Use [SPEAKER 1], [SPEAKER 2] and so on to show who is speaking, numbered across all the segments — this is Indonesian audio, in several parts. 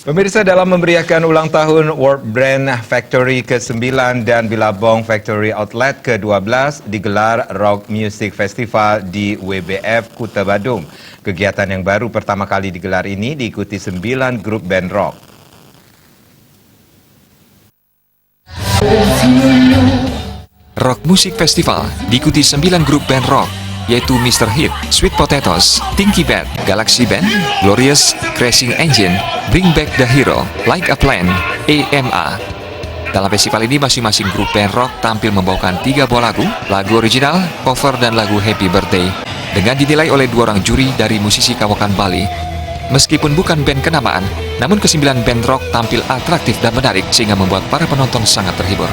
[SPEAKER 1] Pemirsa, dalam memeriahkan ulang tahun World Brand Factory ke-9 dan Billabong Factory Outlet ke-12 digelar Rock Music Festival di WBF Kuta Badung. Kegiatan yang baru pertama kali digelar ini diikuti 9 grup band rock.
[SPEAKER 2] Rock Music Festival diikuti 9 grup band rock, yaitu Mr. Hit, Sweet Potatoes, Tinky Bad, Galaxy Band, Glorious, Crashing Engine, Bring Back the Hero, Like a Plan, EMA. Dalam festival ini masing-masing grup band rock tampil membawakan 3 buah lagu original, cover, dan lagu Happy Birthday, dengan dinilai oleh 2 orang juri dari musisi kawakan Bali. Meskipun bukan band kenamaan, namun ke-9 band rock tampil atraktif dan menarik sehingga membuat para penonton sangat terhibur.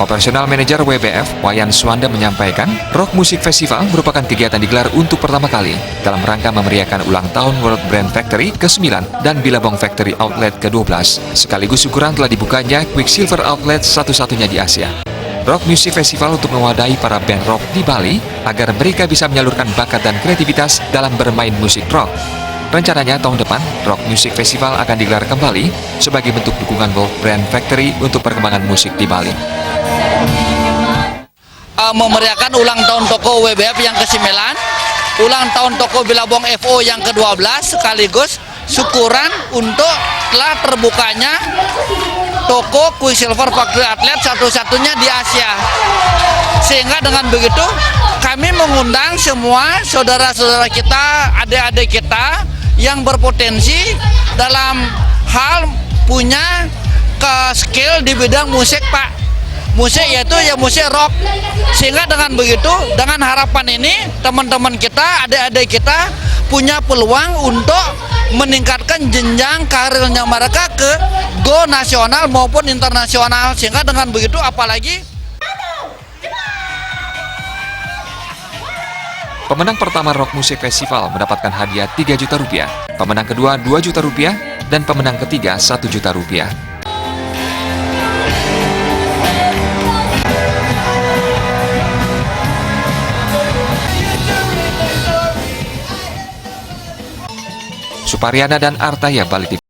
[SPEAKER 2] Operasional Manajer WBF, Wayan Suanda menyampaikan, Rock Music Festival merupakan kegiatan digelar untuk pertama kali dalam rangka memeriahkan ulang tahun World Brand Factory ke-9 dan Billabong Factory Outlet ke-12, sekaligus syukuran telah dibukanya Quicksilver Outlet satu-satunya di Asia. Rock Music Festival untuk mewadahi para band rock di Bali agar mereka bisa menyalurkan bakat dan kreativitas dalam bermain musik rock. Rencananya tahun depan, Rock Music Festival akan digelar kembali sebagai bentuk dukungan World Brand Factory untuk perkembangan musik di Bali.
[SPEAKER 3] Memeriahkan ulang tahun toko WBF yang ke-9, ulang tahun toko Billabong FO yang ke-12, sekaligus syukuran untuk telah terbukanya toko Quicksilver Factory Outlet satu-satunya di Asia. Sehingga dengan begitu kami mengundang semua saudara-saudara kita, adik-adik kita yang berpotensi dalam hal punya skill di bidang musik, Pak. Musik yaitu ya musik rock. Sehingga dengan begitu, dengan harapan ini teman-teman kita, adik-adik kita punya peluang untuk meningkatkan jenjang karirnya mereka ke go nasional maupun internasional. Sehingga dengan begitu apalagi
[SPEAKER 2] pemenang pertama Rock Music Festival mendapatkan hadiah 3 juta rupiah, pemenang kedua 2 juta rupiah, dan pemenang ketiga 1 juta rupiah. Supariana dan Artaya, Bali TV.